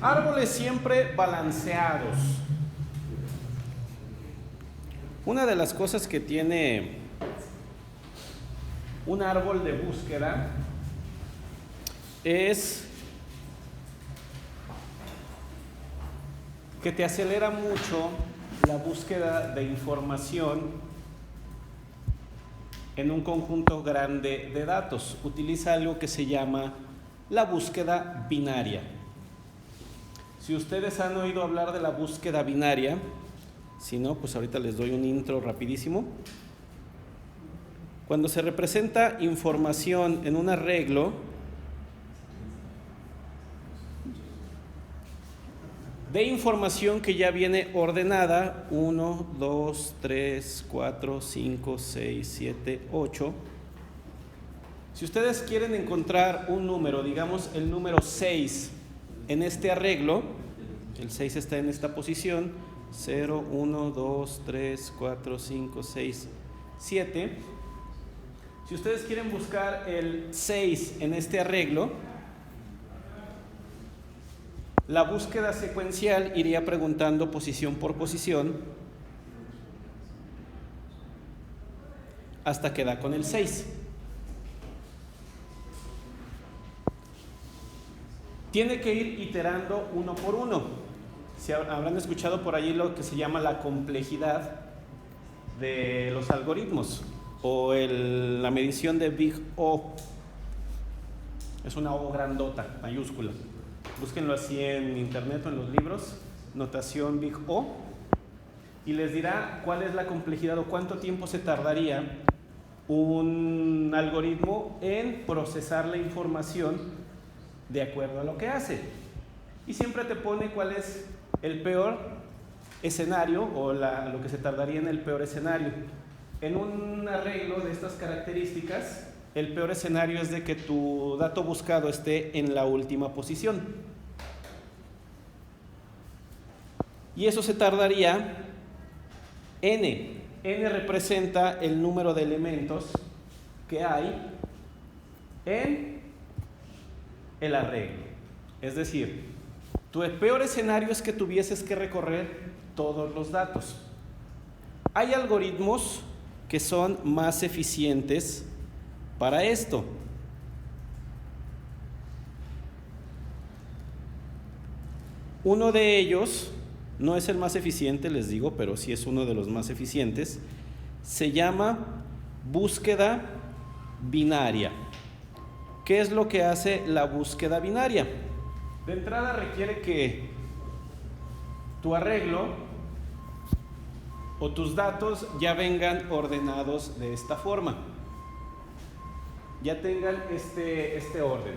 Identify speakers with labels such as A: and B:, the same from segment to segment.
A: Árboles siempre balanceados. Una de las cosas que tiene un árbol de búsqueda es que te acelera mucho la búsqueda de información en un conjunto grande de datos. Utiliza algo que se llama la búsqueda binaria. Si ustedes han oído hablar de la búsqueda binaria, si no, pues ahorita les doy un intro rapidísimo. Cuando se representa información en un arreglo, de información que ya viene ordenada, 1, 2, 3, 4, 5, 6, 7, 8. Si ustedes quieren encontrar un número, digamos el número 6 en este arreglo, el 6 está en esta posición, 0, 1, 2, 3, 4, 5, 6, 7. Si ustedes quieren buscar el 6 en este arreglo, la búsqueda secuencial iría preguntando posición por posición hasta que da con el 6. Tiene que ir iterando uno por uno. Si habrán escuchado por allí lo que se llama la complejidad de los algoritmos o la medición de Big O. Es una O grandota, mayúscula. Búsquenlo así en internet o en los libros, notación Big O, y les dirá cuál es la complejidad o cuánto tiempo se tardaría un algoritmo en procesar la información de acuerdo a lo que hace. Y siempre te pone cuál es el peor escenario o lo que se tardaría en el peor escenario. En un arreglo de estas características, el peor escenario es de que tu dato buscado esté en la última posición. Y eso se tardaría n. N representa el número de elementos que hay en el arreglo. Es decir, tu peor escenario es que tuvieses que recorrer todos los datos. Hay algoritmos que son más eficientes para esto. Uno de ellos, no es el más eficiente, les digo, pero sí es uno de los más eficientes, se llama búsqueda binaria. ¿Qué es lo que hace la búsqueda binaria? De entrada requiere que tu arreglo o tus datos ya vengan ordenados de esta forma. Ya tengan este orden.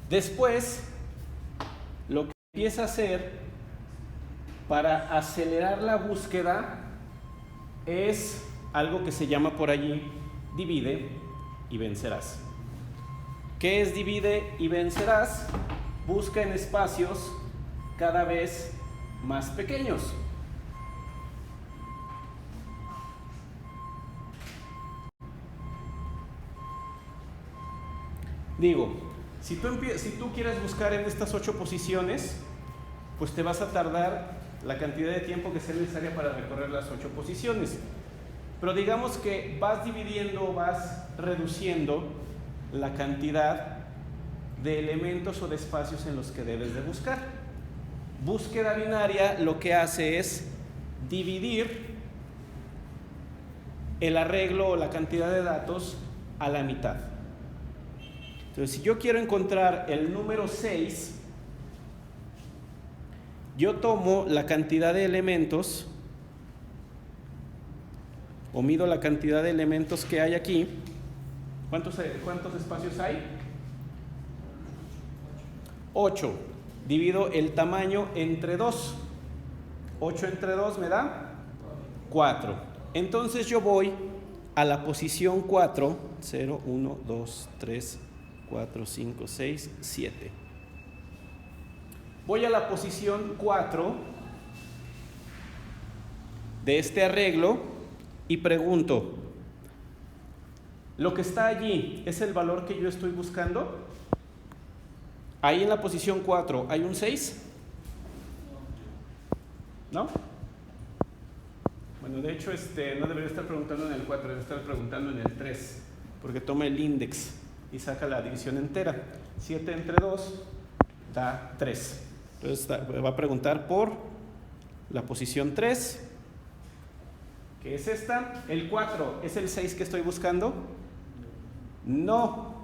A: Después, lo que empieza a hacer para acelerar la búsqueda es algo que se llama por allí divide y vencerás. ¿Qué es divide y vencerás? Busca en espacios cada vez más pequeños. Digo, si tú quieres buscar en estas 8 posiciones, pues te vas a tardar la cantidad de tiempo que sea necesaria para recorrer las 8 posiciones. Pero digamos que vas dividiendo, vas reduciendo la cantidad de elementos o de espacios en los que debes de buscar. Búsqueda binaria lo que hace es dividir el arreglo o la cantidad de datos a la mitad. Entonces, si yo quiero encontrar el número 6, yo tomo la cantidad de elementos, o mido la cantidad de elementos que hay aquí. ¿Cuántos espacios hay? 8. Divido el tamaño entre 2. 8 entre 2 me da 4. Entonces yo voy a la posición 4, 0, 1, 2, 3, 4, 5, 6, 7. Voy a la posición 4 de este arreglo y pregunto, ¿lo que está allí es el valor que yo estoy buscando? Ahí en la posición 4, ¿hay un 6? ¿No? Bueno, de hecho, no debería estar preguntando en el 4, debería estar preguntando en el 3, porque toma el índice y saca la división entera. 7 entre 2 da 3. Entonces va a preguntar por la posición 3, que es esta. ¿El 4 es el 6 que estoy buscando? No.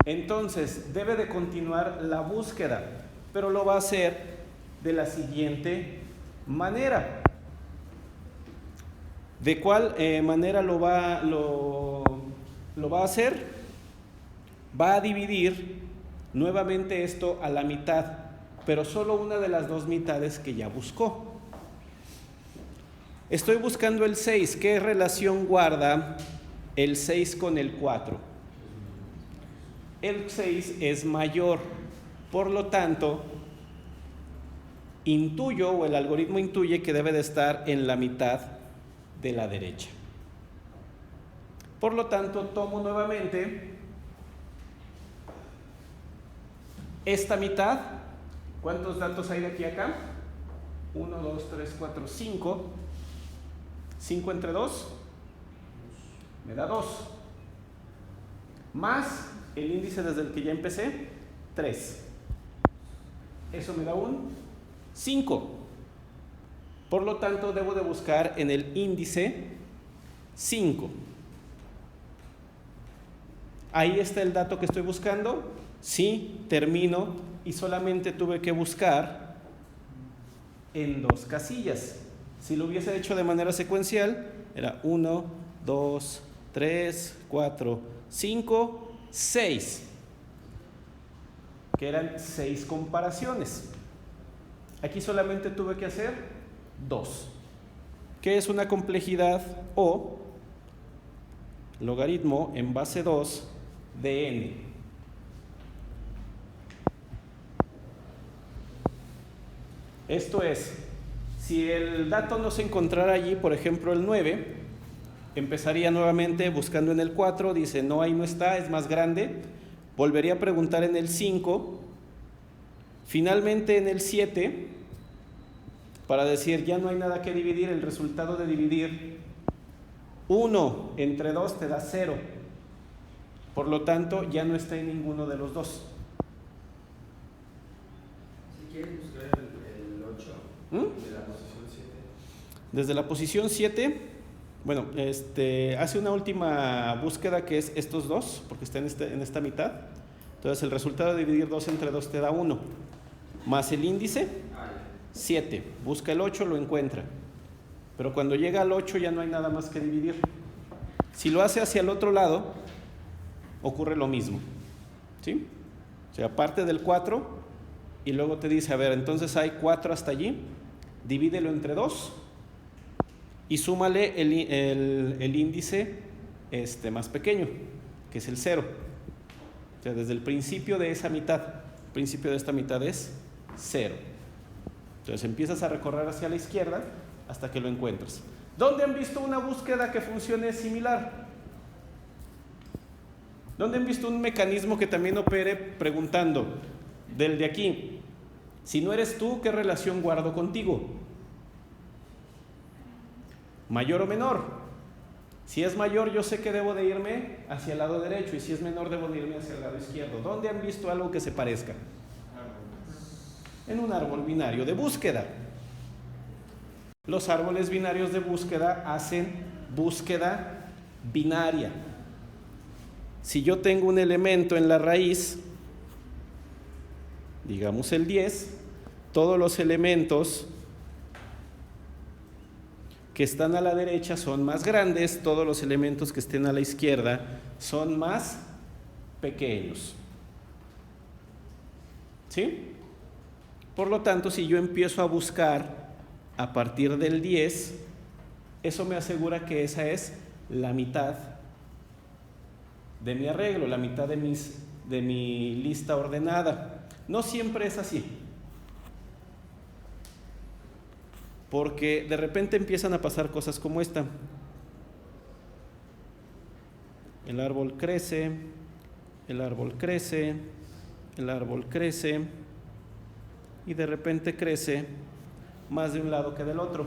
A: Entonces debe de continuar la búsqueda, pero lo va a hacer de la siguiente manera. ¿De cuál manera lo va a hacer? Va a dividir nuevamente esto a la mitad, pero solo una de las dos mitades que ya buscó. Estoy buscando el 6. ¿Qué relación guarda el 6 con el 4? El 6 es mayor, por lo tanto, intuyo, o el algoritmo intuye, que debe de estar en la mitad de la derecha. Por lo tanto, tomo nuevamente esta mitad. ¿Cuántos datos hay de aquí a acá? 1, 2, 3, 4, 5. 5 entre 2 me da 2. Más el índice desde el que ya empecé, 3. Eso me da un 5. Por lo tanto, debo de buscar en el índice 5. Ahí está el dato que estoy buscando. Sí, termino y solamente tuve que buscar en 2 casillas. Si lo hubiese hecho de manera secuencial, era 1, 2, 3, 4, 5, 6. Que eran 6 comparaciones. Aquí solamente tuve que hacer 2. ¿Qué es una complejidad? O logaritmo en base 2 de n. Esto es, si el dato no se encontrara allí, por ejemplo el 9, empezaría nuevamente buscando en el 4, dice no, ahí no está, es más grande, volvería a preguntar en el 5, finalmente en el 7, para decir ya no hay nada que dividir, el resultado de dividir 1 entre 2 te da 0, por lo tanto ya no está en ninguno de los dos.
B: Si quieres buscar el 8 de la posición 7.
A: Desde la posición 7, bueno, hace una última búsqueda que es estos dos, porque está en esta mitad. Entonces el resultado de dividir 2 entre 2 te da 1, más el índice 7. Busca el 8, lo encuentra, pero cuando llega al 8 ya no hay nada más que dividir. Si lo hace hacia el otro lado, ocurre lo mismo, ¿sí? O sea, parte del 4 y luego te dice, a ver, entonces hay 4 hasta allí, divídelo entre 2 y súmale el índice más pequeño, que es el 0. O sea, desde el principio de esa mitad, el principio de esta mitad es 0. Entonces empiezas a recorrer hacia la izquierda hasta que lo encuentras. ¿Dónde han visto una búsqueda que funcione similar? ¿Dónde han visto un mecanismo que también opere preguntando del de aquí? Si no eres tú, ¿qué relación guardo contigo? ¿Mayor o menor? Si es mayor, yo sé que debo de irme hacia el lado derecho, y si es menor, debo de irme hacia el lado izquierdo. ¿Dónde han visto algo que se parezca? En un árbol binario de búsqueda. Los árboles binarios de búsqueda hacen búsqueda binaria. Si yo tengo un elemento en la raíz, digamos el 10, todos los elementos que están a la derecha son más grandes, todos los elementos que estén a la izquierda son más pequeños. ¿Sí? Por lo tanto, si yo empiezo a buscar a partir del 10, eso me asegura que esa es la mitad de mi arreglo, la mitad de mi lista ordenada. No siempre es así, porque de repente empiezan a pasar cosas como esta. El árbol crece, el árbol crece y de repente crece más de un lado que del otro.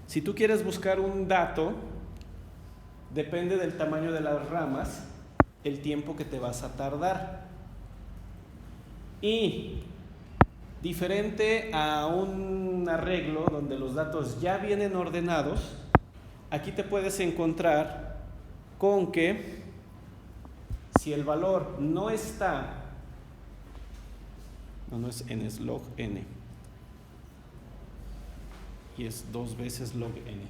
A: Si tú quieres buscar un dato, depende del tamaño de las ramas, el tiempo que te vas a tardar. Y diferente a un arreglo donde los datos ya vienen ordenados, aquí te puedes encontrar con que si el valor no está, no es n, es log n, y es 2 veces log n.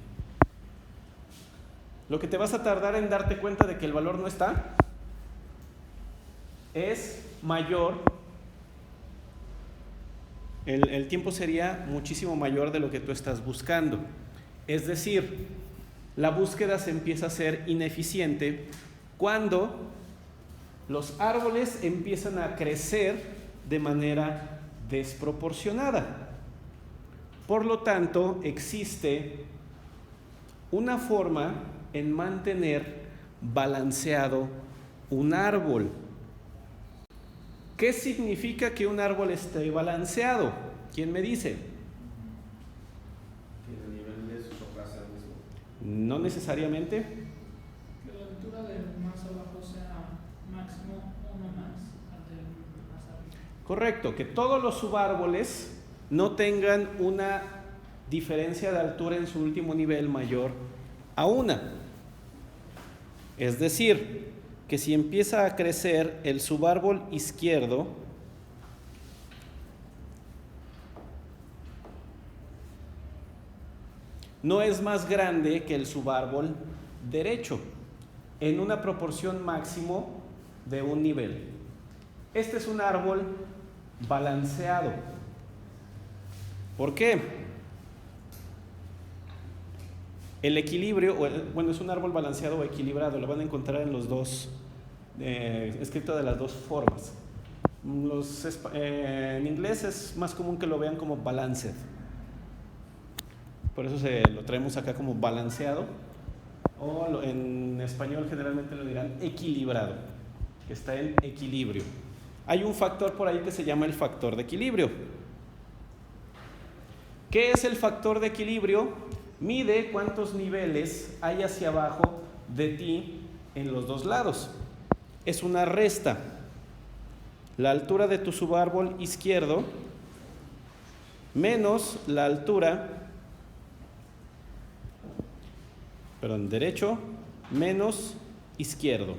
A: Lo que te vas a tardar en darte cuenta de que el valor no está es mayor, el tiempo sería muchísimo mayor de lo que tú estás buscando. Es decir, la búsqueda se empieza a ser ineficiente cuando los árboles empiezan a crecer de manera desproporcionada. Por lo tanto, existe una forma en mantener balanceado un árbol. ¿Qué significa que un árbol esté balanceado? ¿Quién me dice?
B: Que el nivel de su hojas sea el mismo.
A: No necesariamente.
C: Que la altura del más abajo sea máximo uno más del más arriba.
A: Correcto, que todos los subárboles no tengan una diferencia de altura en su último nivel mayor a una. Es decir, que si empieza a crecer el subárbol izquierdo, no es más grande que el subárbol derecho, en una proporción máximo de un nivel. Este es un árbol balanceado. ¿Por qué? El equilibrio, bueno, es un árbol balanceado o equilibrado, lo van a encontrar en los dos, escrito de las dos formas. En inglés es más común que lo vean como balanced, por eso lo traemos acá como balanceado, o en español generalmente lo dirán equilibrado, que está en equilibrio. Hay un factor por ahí que se llama el factor de equilibrio. ¿Qué es el factor de equilibrio? Mide cuántos niveles hay hacia abajo de ti en los dos lados. Es una resta. La altura de tu subárbol izquierdo menos la altura, derecho menos izquierdo.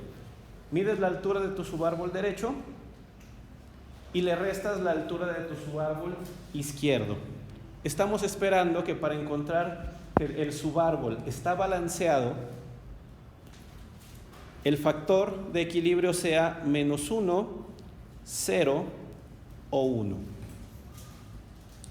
A: Mides la altura de tu subárbol derecho y le restas la altura de tu subárbol izquierdo. Estamos esperando que para encontrar que el subárbol está balanceado, el factor de equilibrio sea -1, 0 o 1.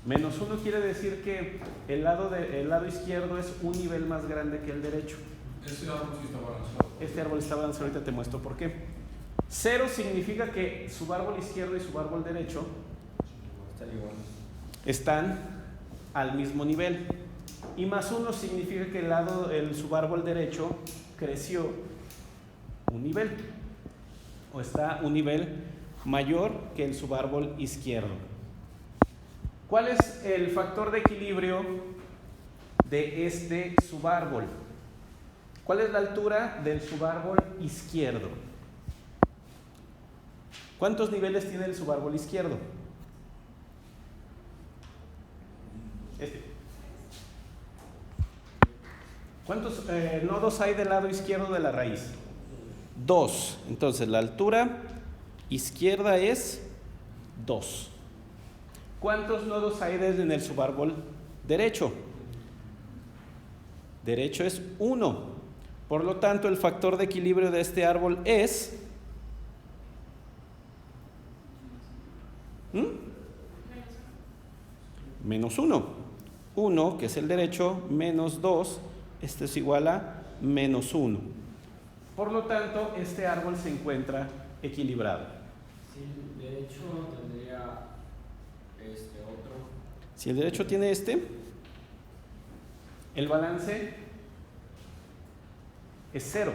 A: -1 quiere decir que el lado izquierdo es un nivel más grande que el derecho.
D: Este árbol sí está balanceado.
A: Este árbol está balanceado, ahorita te muestro por qué. 0 significa que subárbol izquierdo y subárbol derecho están al mismo nivel. Y +1 significa que el subárbol derecho creció un nivel, o está un nivel mayor que el subárbol izquierdo. ¿Cuál es el factor de equilibrio de este subárbol? ¿Cuál es la altura del subárbol izquierdo? ¿Cuántos niveles tiene el subárbol izquierdo? ¿Cuántos nodos hay del lado izquierdo de la raíz? 2. Entonces la altura izquierda es 2. ¿Cuántos nodos hay en el subárbol derecho? Derecho es 1. Por lo tanto, el factor de equilibrio de este árbol es -1. 1, que es el derecho, menos 2, esto es igual a -1. Por lo tanto, este árbol se encuentra equilibrado.
B: Si el derecho tendría otro.
A: Si el derecho tiene el balance es 0.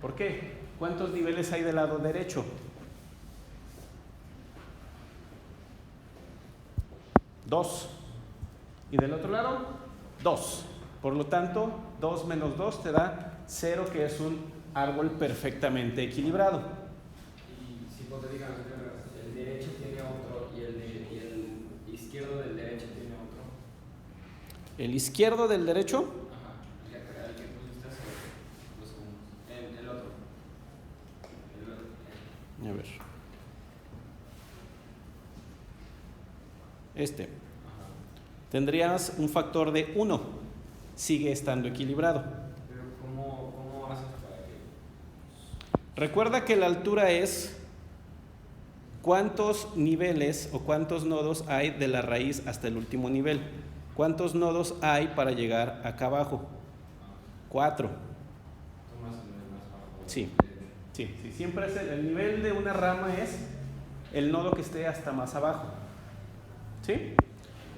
A: ¿Por qué? ¿cuántos niveles hay del lado derecho? 2. ¿Y del otro lado? 2. Por lo tanto, 2 menos 2 te da 0, que es un árbol perfectamente equilibrado.
B: Y si te digan, el derecho tiene otro y el izquierdo del derecho tiene otro.
A: ¿El izquierdo del derecho?
B: Ajá, el que pusiste hace los segundos. El otro.
A: A ver. Este.
B: Ajá.
A: Tendrías un factor de 1. Sigue estando equilibrado.
B: Pero ¿cómo haces para que...?
A: Recuerda que la altura es cuántos niveles o cuántos nodos hay de la raíz hasta el último nivel. ¿Cuántos nodos hay para llegar acá abajo? 4.
B: Tomas el nivel más bajo.
A: Sí. Sí. Siempre es el nivel de una rama es el nodo que esté hasta más abajo. ¿Sí?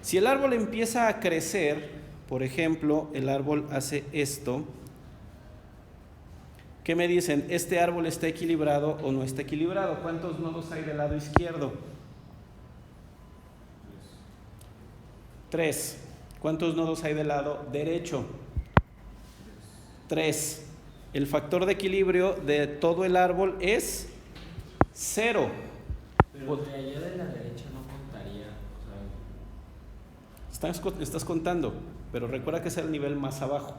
A: Si el árbol empieza a crecer, por ejemplo, el árbol hace esto, ¿qué me dicen? ¿Este árbol está equilibrado o no está equilibrado? ¿Cuántos nodos hay del lado izquierdo? 3. ¿Cuántos nodos hay del lado derecho? 3. El factor de equilibrio de todo el árbol es 0.
B: Pero de allá de la derecha no contaría,
A: Estás contando, pero recuerda que es el nivel más abajo.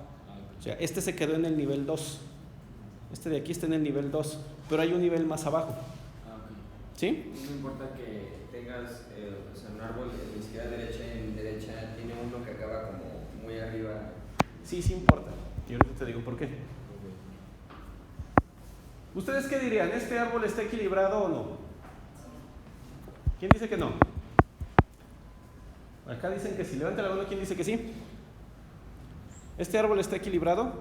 A: O sea, este se quedó en el nivel 2. Este de aquí está en el nivel 2, pero hay un nivel más abajo.
B: ok.
A: ¿Sí?
B: No importa que tengas un árbol de izquierda a derecha, en derecha tiene uno que acaba como muy arriba.
A: Sí importa. Y ahorita te digo por qué. ¿Ustedes qué dirían? ¿Este árbol está equilibrado o no? ¿Quién dice que no? Acá dicen que sí. Levanta la mano. ¿Quién dice que sí? ¿Este árbol está equilibrado?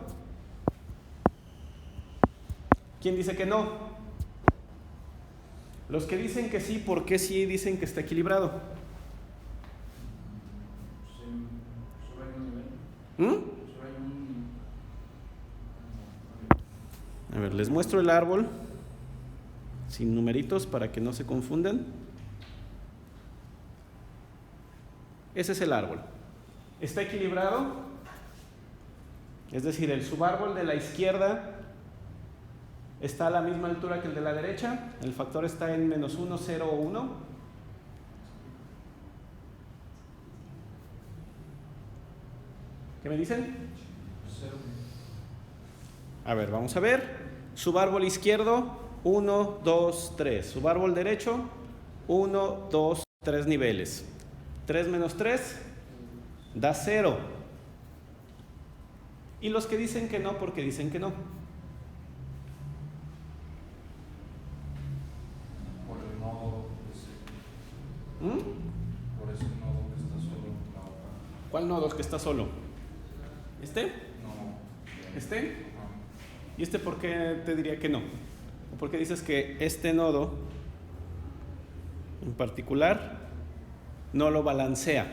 A: ¿Quién dice que no? Los que dicen que sí, ¿por qué sí dicen que está equilibrado?
D: Solo hay un nivel.
A: ¿Mm?
D: Solo hay un...
A: A ver, les muestro el árbol sin numeritos para que no se confundan. Ese es el árbol. ¿Está equilibrado? Es decir, el subárbol de la izquierda está a la misma altura que el de la derecha. El factor está en menos 1, 0 o 1. ¿Qué me dicen?
D: 0.
A: A ver, vamos a ver. Subárbol izquierdo, 1, 2, 3. Subárbol derecho, 1, 2, 3 niveles. 3 menos 3 da 0. Y los que dicen que no, porque dicen que no.
D: Por el nodo ese.
A: ¿Mm?
D: Por ese nodo que está solo en la hoja.
A: ¿Cuál nodo es que está solo? ¿Este?
D: No.
A: ¿Este?
D: No.
A: ¿Y este por qué te diría que no? ¿O por qué dices que este nodo en particular no lo balancea?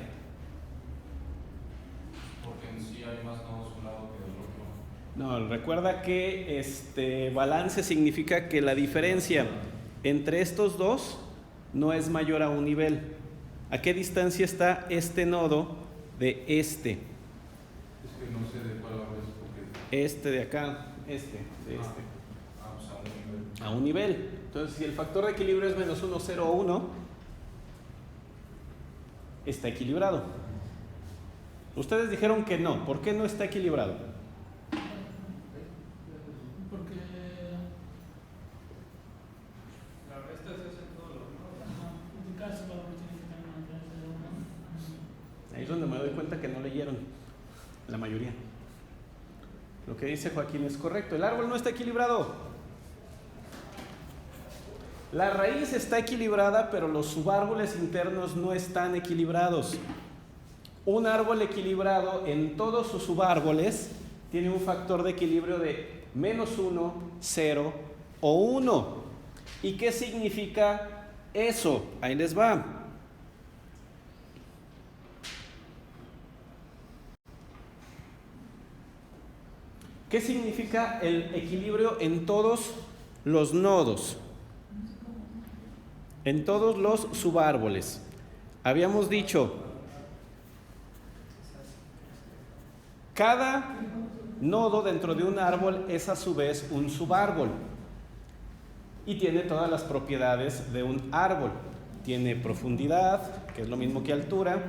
D: Porque en sí hay más nodos un lado que del otro.
A: No, recuerda que balance significa que la diferencia entre estos dos no es mayor a un nivel. ¿A qué distancia está este nodo de este?
D: Es que no sé de cuál hablas porque...
A: Este de acá, de este.
D: pues a un nivel.
A: A un nivel. Entonces, si el factor de equilibrio es menos 1, 0 o 1, está equilibrado. Ustedes dijeron que no. ¿Por qué no está equilibrado?
C: Porque
B: La resta se hace en todos los nodos.
C: en tu caso la tiene que tener una diferencia de uno.
A: Ahí es donde me doy cuenta que no leyeron la mayoría. Lo que dice Joaquín es correcto. El árbol no está equilibrado. La raíz está equilibrada, pero los subárboles internos no están equilibrados. Un árbol equilibrado en todos sus subárboles tiene un factor de equilibrio de menos 1, 0 o 1. ¿Y qué significa eso? Ahí les va. ¿Qué significa el equilibrio en todos los nodos en todos los subárboles. Habíamos dicho, cada nodo dentro de un árbol es a su vez un subárbol y tiene todas las propiedades de un árbol. Tiene profundidad, que es lo mismo que altura,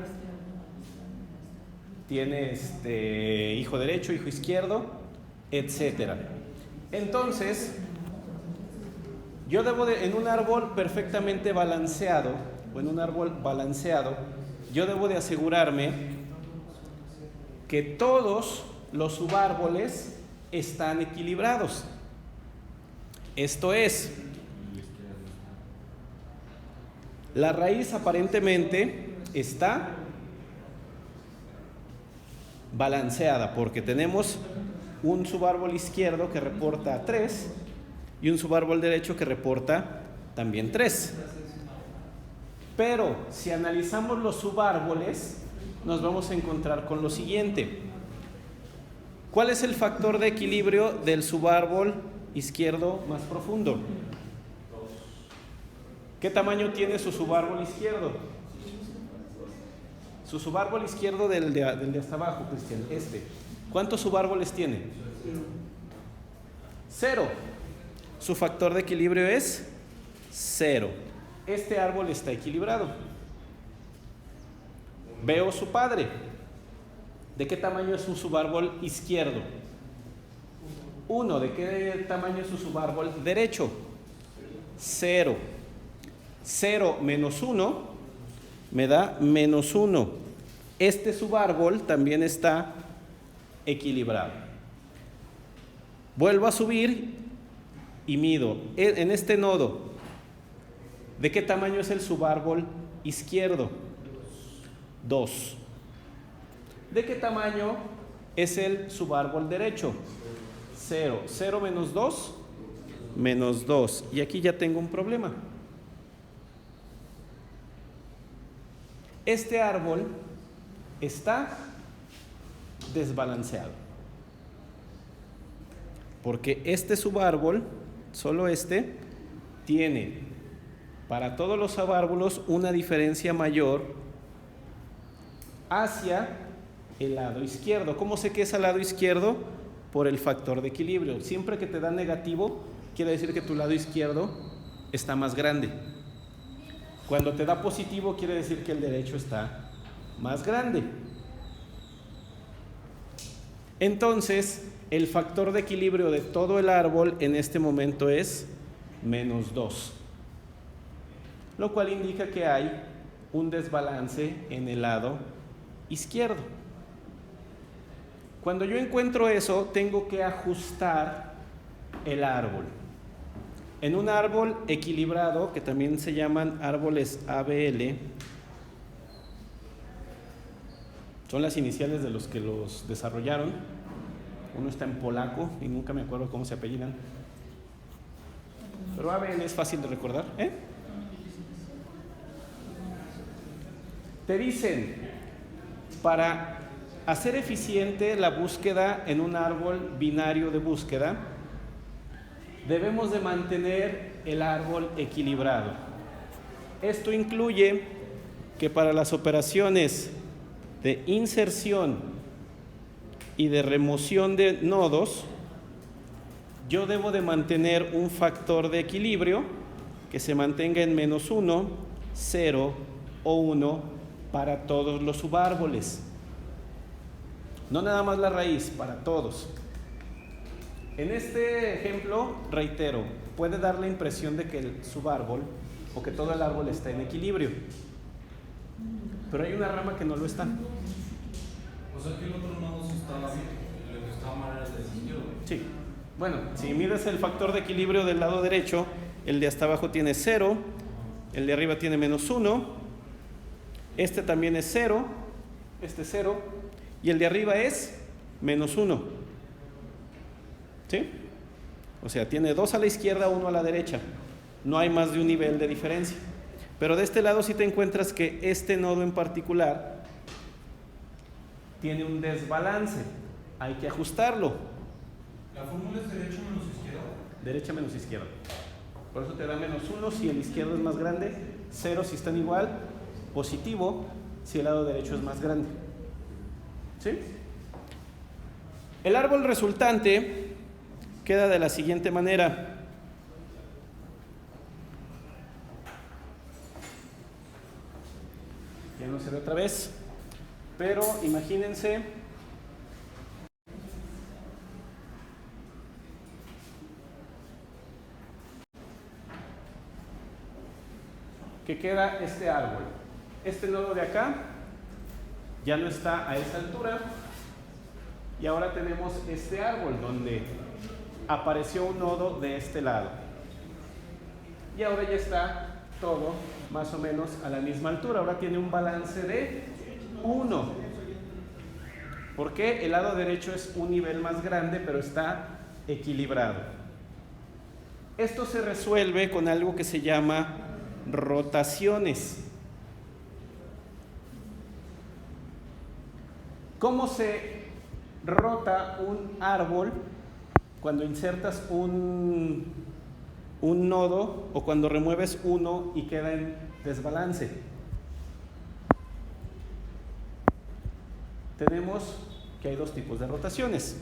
A: tiene hijo derecho, hijo izquierdo, etcétera. Entonces, yo debo en un árbol perfectamente balanceado, o en un árbol balanceado, yo debo de asegurarme que todos los subárboles están equilibrados. Esto es, la raíz aparentemente está balanceada porque tenemos un subárbol izquierdo que reporta 3 y un subárbol derecho que reporta también 3. Pero si analizamos los subárboles, nos vamos a encontrar con lo siguiente. ¿Cuál es el factor de equilibrio del subárbol izquierdo más profundo? ¿Qué tamaño tiene su subárbol izquierdo? Su subárbol izquierdo del de hasta abajo, Cristian, ¿cuántos subárboles tiene? 0. Su factor de equilibrio es 0. Este árbol está equilibrado. Veo su padre. ¿De qué tamaño es su subárbol izquierdo? 1. ¿De qué tamaño es su subárbol derecho? 0. 0 menos 1 me da menos 1. Este subárbol también está equilibrado. Vuelvo a subir y mido. En este nodo, ¿de qué tamaño es el subárbol izquierdo? 2. ¿De qué tamaño es el subárbol derecho? 0. 0 menos 2, menos 2. Y aquí ya tengo un problema. Este árbol está desbalanceado. Porque este subárbol, solo tiene para todos los subárbolos una diferencia mayor hacia el lado izquierdo. ¿Cómo sé que es al lado izquierdo? Por el factor de equilibrio. Siempre que te da negativo, quiere decir que tu lado izquierdo está más grande. Cuando te da positivo, quiere decir que el derecho está más grande. Entonces, el factor de equilibrio de todo el árbol en este momento es menos 2. Lo cual indica que hay un desbalance en el lado izquierdo. Cuando yo encuentro eso, tengo que ajustar el árbol. En un árbol equilibrado, que también se llaman árboles ABL, son las iniciales de los que los desarrollaron. Uno está en polaco y nunca me acuerdo cómo se apellidan. Pero ABL es fácil de recordar, Te dicen, para hacer eficiente la búsqueda en un árbol binario de búsqueda, debemos de mantener el árbol equilibrado. Esto incluye que para las operaciones de inserción y de remoción de nodos, yo debo de mantener un factor de equilibrio que se mantenga en menos 1, 0 o 1 para todos los subárboles. No nada más la raíz, para todos. En este ejemplo, reitero, puede dar la impresión de que el subárbol o que todo el árbol está en equilibrio, pero hay una rama que no lo está.
D: O sea que el otro nodo sí está bien, lo que está mal era el del izquierdo.
A: Sí. Bueno, si mides el factor de equilibrio del lado derecho, el de hasta abajo tiene 0, el de arriba tiene menos 1, este también es 0, este 0, y el de arriba es menos 1. ¿Sí? O sea, tiene 2 a la izquierda, 1 a la derecha. No hay más de un nivel de diferencia. Pero de este lado sí te encuentras que este nodo en particular tiene un desbalance. Hay que ajustarlo.
D: ¿La fórmula es derecho menos izquierda?
A: derecha menos izquierda. Por eso te da -1 si el izquierdo es más grande, 0 si están igual, positivo si el lado derecho es más grande. ¿Sí? El árbol resultante queda de la siguiente manera. Ya no se ve otra vez, pero imagínense que queda este árbol. Este nodo de acá ya no está a esa altura y ahora tenemos este árbol donde apareció un nodo de este lado y ahora ya está todo más o menos a la misma altura. Ahora tiene un balance de 1 porque el lado derecho es un nivel más grande, pero está equilibrado. Esto se resuelve con algo que se llama rotaciones. ¿Cómo se rota un árbol cuando insertas un nodo o cuando remueves uno y queda en desbalance? Tenemos que hay dos tipos de rotaciones: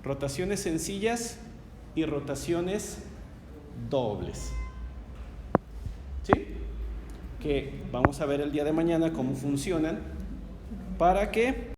A: rotaciones sencillas y rotaciones dobles. ¿Sí? Que vamos a ver el día de mañana cómo funcionan para que